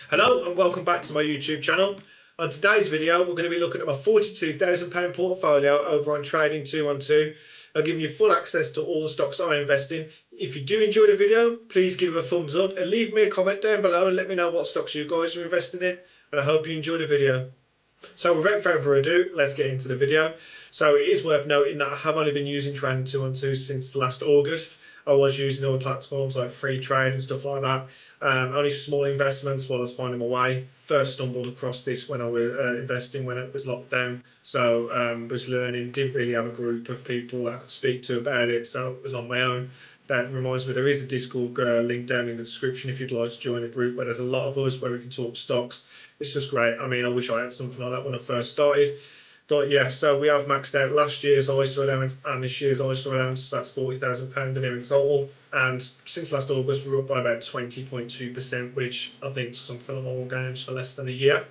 Hello and welcome back to my YouTube channel. On today's video we're going to be looking at my £42,000 portfolio over on Trading 212. I'll give you full access to all the stocks I invest in. If you do enjoy the video, please give it a thumbs up and leave me a comment down below and let me know what stocks you guys are investing in, and I hope you enjoy the video. So without further ado, let's get into the video. So it is worth noting that I have only been using Trading 212 since last August. I was using other platforms like Free Trade and stuff like that. Only small investments while I was finding my way. First stumbled across this when I was investing when it was locked down. So was learning, didn't really have a group of people that I could speak to about it. So it was on my own. That reminds me, there is a Discord link down in the description if you'd like to join a group where there's a lot of us where we can talk stocks. It's just great. I mean, I wish I had something like that when I first started. But yeah, so we have maxed out last year's ISA allowance and this year's ISA allowance. So that's £40,000 in total. And since last August, we're up by about 20.2%, which I think is some phenomenal gains for less than a year.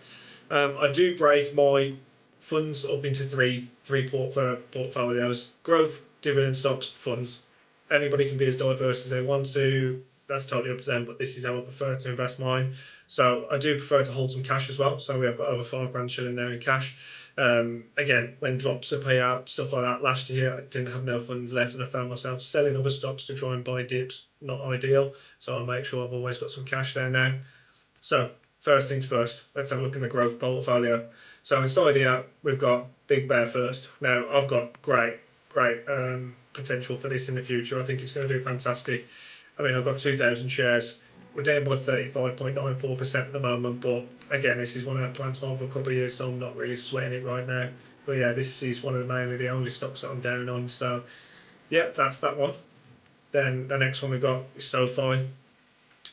I do break my funds up into three portfolios: growth, dividend stocks, funds. Anybody can be as diverse as they want to. That's totally up to them, but this is how I prefer to invest mine. So I do prefer to hold some cash as well. So we have got over £5,000 chilling there in cash. Again, when drops are pay out, stuff like that, last year I didn't have no funds left and I found myself selling other stocks to try and buy dips. Not ideal. So I make sure I've always got some cash there now. So first things first, let's have a look in the growth portfolio. So inside here, we've got Big Bear first. Now I've got great potential for this in the future. I think it's going to do fantastic. I mean, I've got 2,000 shares. We're down by 35.94% at the moment, but again, this is one I've planned on for a couple of years, so I'm not really sweating it right now. But yeah, this is one of mainly the only stocks that I'm down on. So yeah, that's that one. Then the next one we've got is SoFi.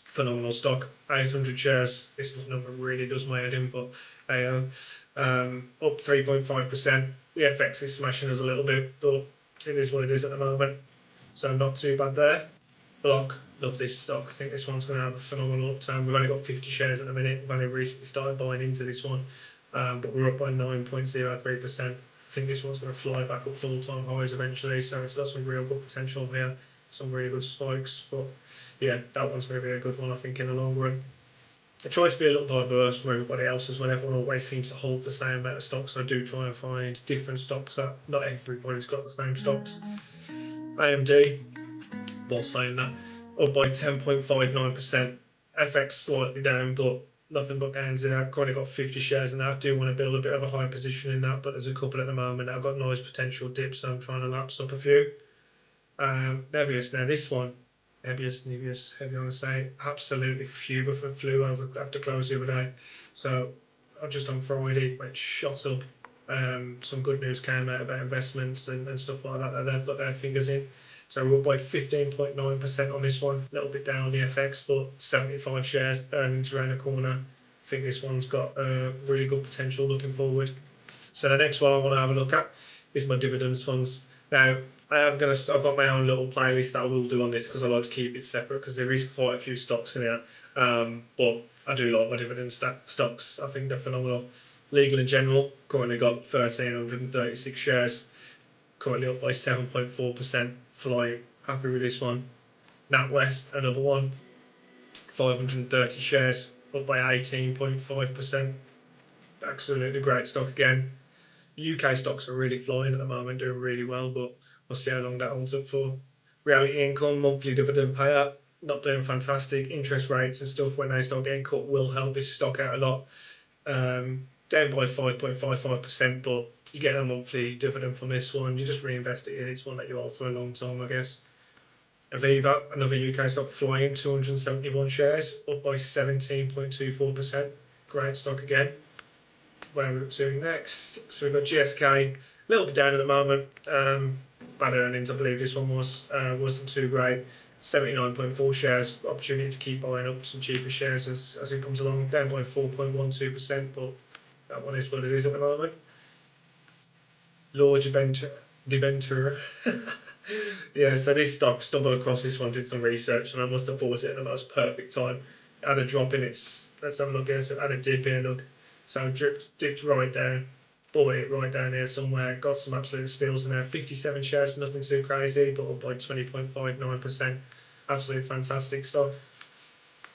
Phenomenal stock, 800 shares. This number really does my head in, but up 3.5%. The FX is smashing us a little bit, but it is what it is at the moment. So not too bad there. Block, love this stock. I think this one's going to have a phenomenal upturn. We've only got 50 shares at the minute. We've only recently started buying into this one, but we're up by 9.03%. I think this one's going to fly back up to all-time highs eventually, so it's got some real good potential here, some really good spikes. But yeah, that one's going to be a good one, I think, in the long run. I try to be a little diverse from everybody else as well. Everyone always seems to hold the same amount of stocks. So I do try and find different stocks that not everybody's got the same stocks. AMD, while saying that, up by 10.59%. FX slightly down, but nothing but gains in that. Currently got 50 shares in that. I do want to build a bit of a high position in that, but there's a couple at the moment that I've got nice potential dips, so I'm trying to lapse up a few. Nebius, now this one, Nebius, heavy on the say, absolutely flew over after close the other day. So just on Friday, went shot up. Some good news came out about investments and stuff like that they've got their fingers in. So we're up by 15.9% on this one. A little bit down on the FX, but 75 shares, earnings around the corner. I think this one's got really good potential looking forward. So the next one I want to have a look at is my dividends funds. Now, I've got my own little playlist that I will do on this because I like to keep it separate because there is quite a few stocks in here. But I do like my dividend stocks. I think they're phenomenal. Legal and General, currently got 1,336 shares. Currently up by 7.4%, flying. Happy with this one. NatWest, another one, 530 shares, up by 18.5%. Absolutely great stock again. UK stocks are really flying at the moment, doing really well, but we'll see how long that holds up for. Reality Income, monthly dividend payout, not doing fantastic. Interest rates and stuff when they start getting cut will help this stock out a lot. Down by 5.55%, but you get a monthly dividend from this one. You just reinvest it in. It's one that you hold for a long time, I guess. Aviva, another UK stock, flying, 271 shares, up by 17.24%. Great stock again. Where we're up to next. So we've got GSK, a little bit down at the moment. Bad earnings, I believe this one wasn't too great. 79.4 shares, opportunity to keep buying up some cheaper shares as it comes along. Down by 4.12%, but that one is what it is at the moment. Lord Debenture. Yeah, so this stock, stumbled across this one, did some research, and I must have bought it at the most perfect time. It had a drop in its, let's have a look here, so it had a dip here, look. So dipped right down, bought it right down here somewhere, got some absolute steals in there. 57 shares, nothing too crazy, but up by 20.59%. Absolutely fantastic stock.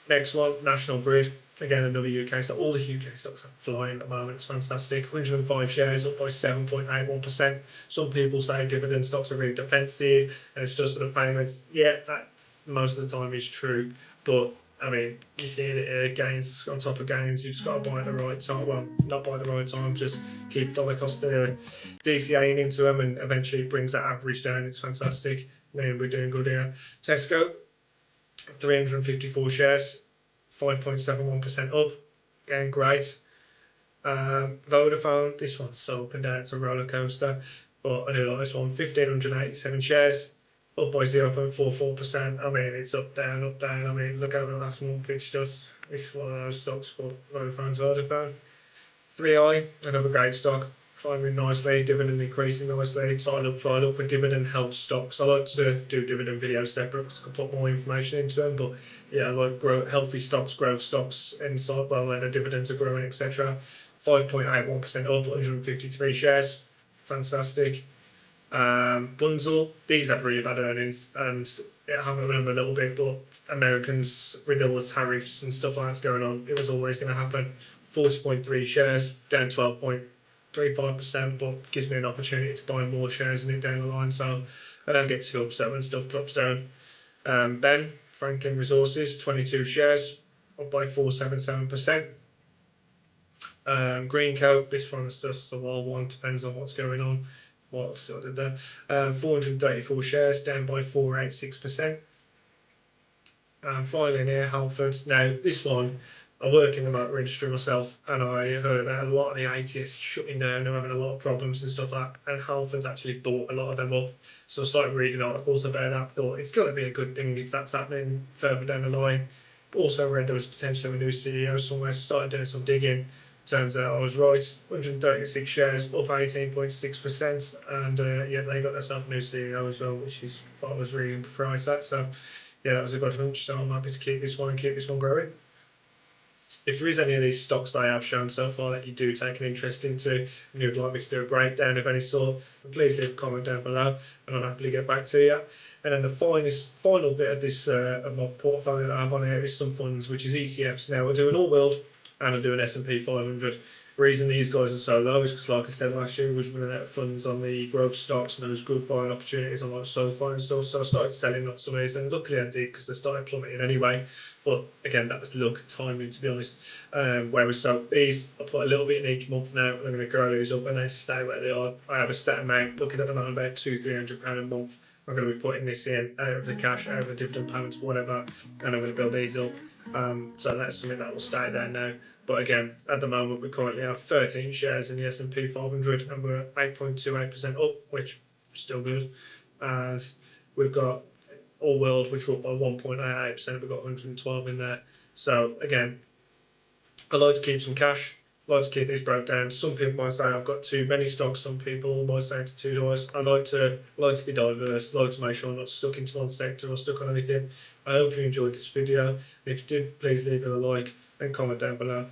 Next one, National Grid. Again, another UK stock. All the UK stocks are flying at the moment. It's fantastic. 105 shares, up by 7.81%. Some people say dividend stocks are really defensive and it's just for the payments. Yeah, that most of the time is true. But I mean, you see it gains on top of gains. You just got to buy at the right time. Well, not buy at the right time. Just keep dollar cost DCAing into them, and eventually it brings that average down. It's fantastic. Man, we're doing good here. Tesco, 354 shares, 5.71% up. Again, great. Vodafone, this one's so up and down, it's a roller coaster. But I do like this one, 1,587 shares, up by 0.44%. I mean, it's up, down, up, down. I mean, look over the last month, it's one of those stocks, but Vodafone's Vodafone. 3i, another great stock, climbing nicely, dividend increasing nicely. Sign up for dividend health stocks. I like to do dividend videos separate because I can put more information into them. But yeah, I like healthy stocks, growth stocks, inside well where the dividends are growing, etc. 5.81% up, 153 shares. Fantastic. Bunzl, these have really bad earnings and it hung around a little bit, but Americans with all the tariffs and stuff like that's going on, it was always going to happen. 40.3 shares, down 12.35%, but gives me an opportunity to buy more shares in it down the line, so I don't get too upset when stuff drops down. Ben, Franklin Resources, 22 shares, up by 477%. Greencoat, this one's just a wild one, depends on what's going on. What sort of there? 434 shares, down by 486%. Finally, near Halford. Now, this one, I work in the motor industry myself, and I heard about a lot of the ATS shutting down, they're having a lot of problems and stuff like that. And Halford's actually bought a lot of them up. So I started reading articles about that. Thought it's got to be a good thing if that's happening further down the line. Also read there was potentially a new CEO somewhere, so started doing some digging. Turns out I was right. 136 shares, up 18.6%, and yeah, they got themselves a new CEO as well, which is what I was reading before that. So yeah, that was a good hunch. So I'm happy to keep this one and keep this one growing. If there is any of these stocks that I have shown so far that you do take an interest into and you'd like me to do a breakdown of any sort, please leave a comment down below and I'll happily get back to you. And then the final bit of this of my portfolio that I have on here is some funds, which is ETFs. Now we're doing all world and I'm doing S&P 500. The reason these guys are so low is because, like I said last year, we was running out of funds on the growth stocks and there was good buying opportunities on like SoFi and stuff. So I started selling up some of these, and luckily I did because they started plummeting anyway. But again, that was luck, timing, to be honest. Whereas so these, I put a little bit in each month now. I'm going to grow these up and they stay where they are. I have a set amount. Looking at the moment, about £200-300 a month. I'm going to be putting this in out of the cash, out of the dividend payments, whatever, and I'm going to build these up. So that's something that will stay there now. But again, at the moment, we currently have 13 shares in the S&P 500 and we're 8.28% up, which is still good. And we've got All World, which are up by 1.88%. We've got 112 in there. So again, I like to keep some cash. I like to keep these broke down. Some people might say I've got too many stocks. Some people might say it's too diverse. I like to be diverse. I like to make sure I'm not stuck into one sector or stuck on anything. I hope you enjoyed this video. If you did, please leave it a like and comment down below.